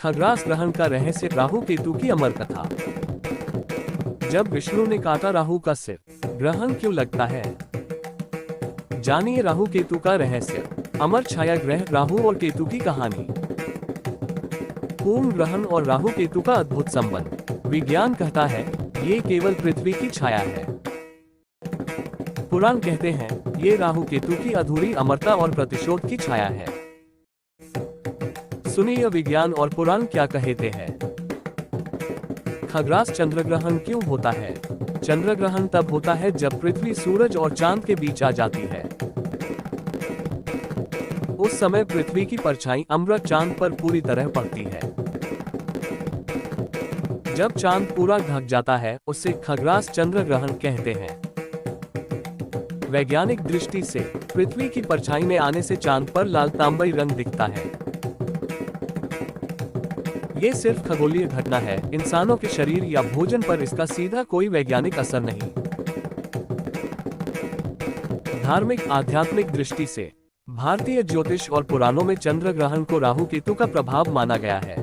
खग्रास ग्रहण का रहस्य, राहु केतु की अमर कथा। जब विष्णु ने काटा राहु का सिर, ग्रहण क्यों लगता है? जानिए राहु केतु का रहस्य। अमर छाया ग्रह राहु और केतु की कहानी। पूर्ण ग्रहण और राहु केतु का अद्भुत संबंध। विज्ञान कहता है ये केवल पृथ्वी की छाया है। पुराण कहते हैं ये राहु केतु की अधूरी अमरता और प्रतिशोध की छाया है। सुनिए विज्ञान और पुराण क्या कहते हैं। खग्रास चंद्रग्रहण क्यों होता है? चंद्रग्रहण तब होता है जब पृथ्वी सूरज और चांद के बीच आ जाती है। उस समय पृथ्वी की परछाई अमृत चांद पर पूरी तरह पड़ती है। जब चांद पूरा ढक जाता है उसे खग्रास चंद्रग्रहण कहते हैं। वैज्ञानिक दृष्टि से पृथ्वी की परछाई में आने से चांद पर लाल तांबई रंग दिखता है। ये सिर्फ खगोलीय घटना है, इंसानों के शरीर या भोजन पर इसका सीधा कोई वैज्ञानिक असर नहीं। धार्मिक आध्यात्मिक दृष्टि से भारतीय ज्योतिष और पुराणों में चंद्र ग्रहण को राहु केतु का प्रभाव माना गया है।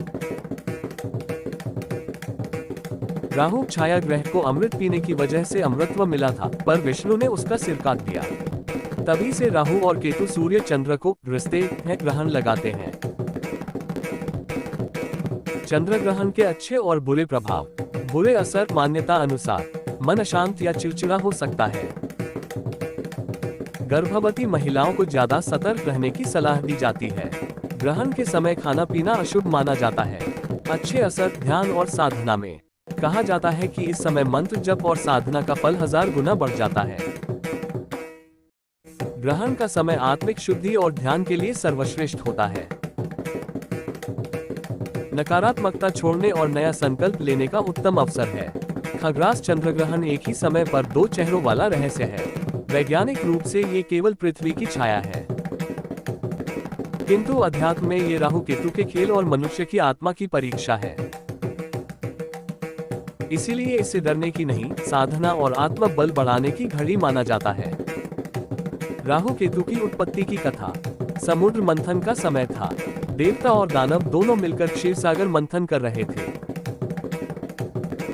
राहु छाया ग्रह को अमृत पीने की वजह से अमृतत्व मिला था, पर विष्णु ने उसका सिर काट दिया। तभी से राहु और केतु सूर्य चंद्र को रिश्ते हैं ग्रहण लगाते हैं। चंद्र ग्रहण के अच्छे और बुरे प्रभाव। बुरे असर, मान्यता अनुसार मन अशांत या चिड़चिड़ा हो सकता है। गर्भवती महिलाओं को ज्यादा सतर्क रहने की सलाह दी जाती है। ग्रहण के समय खाना पीना अशुभ माना जाता है। अच्छे असर, ध्यान और साधना में कहा जाता है कि इस समय मंत्र जप और साधना का फल 1000 गुना बढ़ जाता है। ग्रहण का समय आत्मिक शुद्धि और ध्यान के लिए सर्वश्रेष्ठ होता है। नकारात्मकता छोड़ने और नया संकल्प लेने का उत्तम अवसर है। खग्रास चंद्रग्रहण एक ही समय पर दो चेहरों वाला रहस्य है। वैज्ञानिक रूप से ये केवल पृथ्वी की छाया है, किंतु अध्यात्म में ये राहु केतु के खेल और मनुष्य की आत्मा की परीक्षा है। इसीलिए इसे डरने की नहीं, साधना और आत्म बल बढ़ाने की घड़ी माना जाता है। राहु केतु की उत्पत्ति की कथा। समुद्र मंथन का समय था। देवता और दानव दोनों मिलकर क्षीरसागर मंथन कर रहे थे।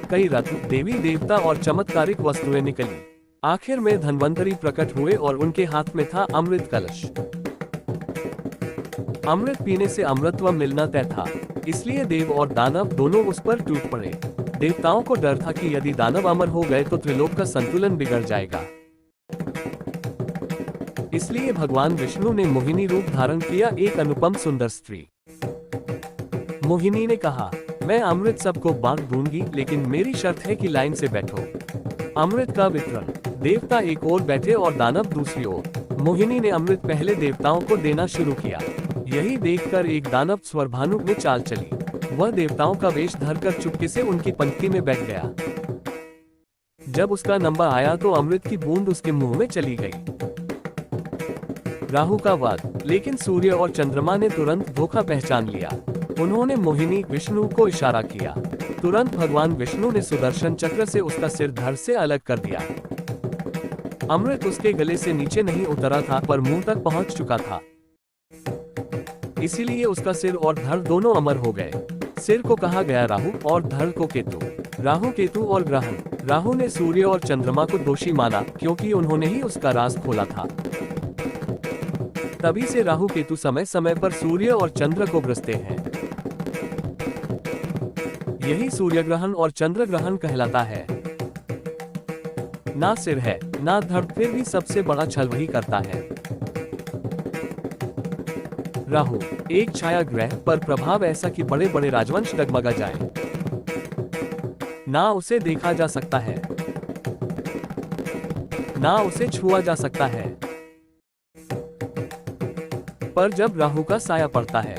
कई रत्न, देवी देवता और चमत्कारिक वस्तुएं निकली। आखिर में धन्वंतरी प्रकट हुए और उनके हाथ में था अमृत कलश। अमृत पीने से अमृतत्व मिलना तय था, इसलिए देव और दानव दोनों उस पर टूट पड़े। देवताओं को डर था कि यदि दानव अमर हो गए तो त्रिलोक का संतुलन बिगड़ जाएगा। इसलिए भगवान विष्णु ने मोहिनी रूप धारण किया, एक अनुपम सुंदर स्त्री। मोहिनी ने कहा, मैं अमृत सबको बांट दूंगी, लेकिन मेरी शर्त है कि लाइन से बैठो। अमृत का वितरण। देवता एक ओर बैठे और दानव दूसरी ओर। मोहिनी ने अमृत पहले देवताओं को देना शुरू किया। यही देखकर एक दानव स्वरभानु में चाल चली। वह देवताओं का वेश धरकर चुपके से उनकी पंक्ति में बैठ गया। जब उसका नंबर आया तो अमृत की बूंद उसके मुंह में चली गई। राहु का वध। लेकिन सूर्य और चंद्रमा ने तुरंत धोखा पहचान लिया। उन्होंने मोहिनी विष्णु को इशारा किया। तुरंत भगवान विष्णु ने सुदर्शन चक्र से उसका सिर धड़ से अलग कर दिया। अमृत उसके गले से नीचे नहीं उतरा था, पर मुंह तक पहुंच चुका था। इसीलिए उसका सिर और धड़ दोनों अमर हो गए। सिर को कहा गया राहु और धड़ को केतु। राहु केतु और ग्रहण। राहु ने सूर्य और चंद्रमा को दोषी माना, क्योंकि उन्होंने ही उसका राज खोला था। तभी से राहु केतु समय समय पर सूर्य और चंद्र को ग्रसते हैं। यही सूर्य ग्रहण और चंद्र ग्रहण कहलाता है। ना सिर है ना धड़, फिर भी सबसे बड़ा छल वही करता है। राहु एक छाया ग्रह, पर प्रभाव ऐसा कि बड़े बड़े राजवंश डगमगा जाएं। ना उसे देखा जा सकता है, ना उसे छुआ जा सकता है, पर जब राहु का साया पड़ता है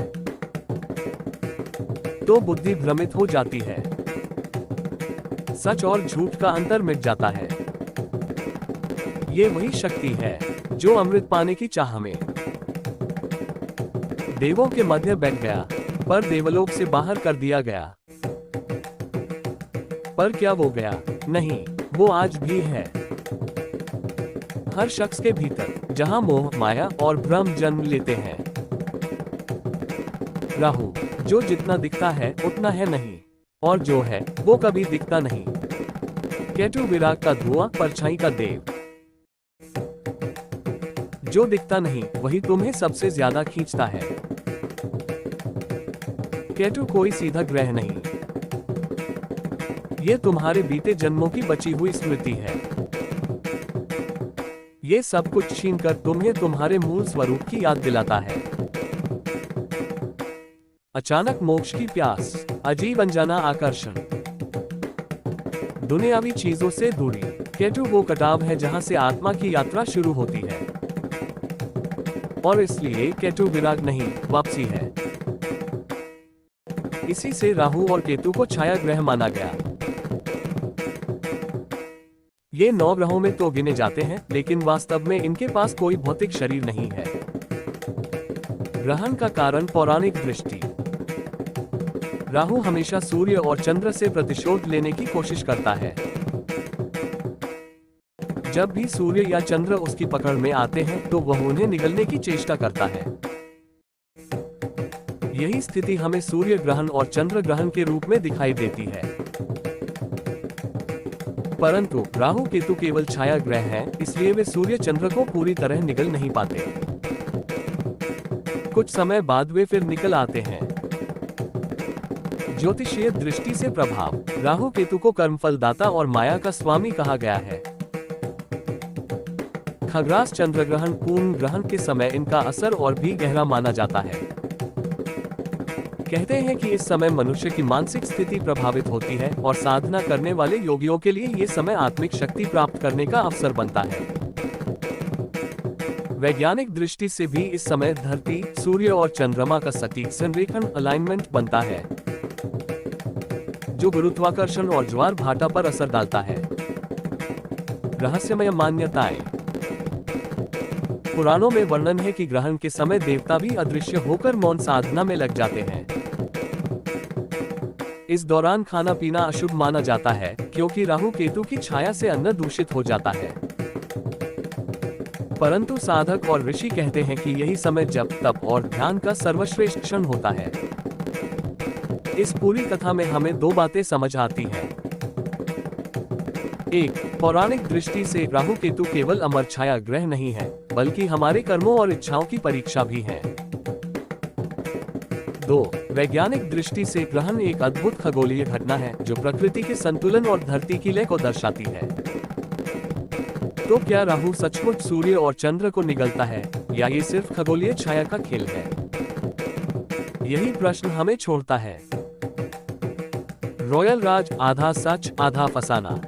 तो बुद्धि भ्रमित हो जाती है। सच और झूठ का अंतर मिट जाता है। ये वही शक्ति है जो अमृत पाने की चाह में देवों के मध्य बैठ गया, पर देवलोक से बाहर कर दिया गया। पर क्या वो गया? नहीं, वो आज भी है। हर शख्स के भीतर, जहां मोह, माया और भ्रम जन्म लेते हैं। राहु जो जितना दिखता है उतना है नहीं, और जो है वो कभी दिखता नहीं। केतु विराग का धुआं, परछाई का देव। जो दिखता नहीं वही तुम्हें सबसे ज्यादा खींचता है। केतु कोई सीधा ग्रह नहीं, ये तुम्हारे बीते जन्मों की बची हुई स्मृति है। ये सब कुछ छीनकर तुम्हें तुम्हारे मूल स्वरूप की याद दिलाता है। अचानक मोक्ष की प्यास, अजीब अनजाना आकर्षण, दुनियावी चीजों से दूरी। केतु वो कटाव है जहां से आत्मा की यात्रा शुरू होती है, और इसलिए केतु विराग नहीं, वापसी है। इसी से राहु और केतु को छाया ग्रह माना गया। ये 9 ग्रहों में तो गिने जाते हैं, लेकिन वास्तव में इनके पास कोई भौतिक शरीर नहीं है। ग्रहण का कारण पौराणिक दृष्टि। राहु हमेशा सूर्य और चंद्र से प्रतिशोध लेने की कोशिश करता है। जब भी सूर्य या चंद्र उसकी पकड़ में आते हैं तो वह उन्हें निगलने की चेष्टा करता है। यही स्थिति हमें सूर्य ग्रहण और चंद्र ग्रहण के रूप में दिखाई देती है। परंतु राहु केतु केवल छाया ग्रह हैं, इसलिए वे सूर्य चंद्र को पूरी तरह निगल नहीं पाते। कुछ समय बाद वे फिर निकल आते हैं। ज्योतिषीय दृष्टि से प्रभाव। राहु केतु को कर्मफलदाता और माया का स्वामी कहा गया है। खग्रास चंद्र ग्रहण पूर्ण ग्रहण के समय इनका असर और भी गहरा माना जाता है। कहते हैं कि इस समय मनुष्य की मानसिक स्थिति प्रभावित होती है और साधना करने वाले योगियों के लिए ये समय आत्मिक शक्ति प्राप्त करने का अवसर बनता है। वैज्ञानिक दृष्टि से भी इस समय धरती, सूर्य और चंद्रमा का सटीक संरेखण अलाइनमेंट बनता है, जो गुरुत्वाकर्षण और ज्वार भाटा पर असर डालता है। रहस्यमय मान्यताएं। पुराणों में वर्णन है कि ग्रहण के समय देवता भी अदृश्य होकर मौन साधना में लग जाते हैं। इस दौरान खाना पीना अशुभ माना जाता है, क्योंकि राहु केतु की छाया से अन्न दूषित हो जाता है। परंतु साधक और ऋषि कहते हैं कि यही समय जप, तप और ध्यान का सर्वश्रेष्ठ क्षण होता है। इस पूरी कथा में हमें 2 बातें समझ आती हैं। 1. पौराणिक दृष्टि से राहु केतु केवल अमर छाया ग्रह नहीं है, बल्कि हमारे कर्मों और इच्छाओं की परीक्षा भी है। 2. वैज्ञानिक दृष्टि से ग्रहण एक अद्भुत खगोलीय घटना है, जो प्रकृति के संतुलन और धरती की लय को दर्शाती है। तो क्या राहु सचमुच सूर्य और चंद्र को निगलता है, या ये सिर्फ खगोलीय छाया का खेल है? यही प्रश्न हमें छोड़ता है। रॉयल राज, आधा सच आधा फसाना।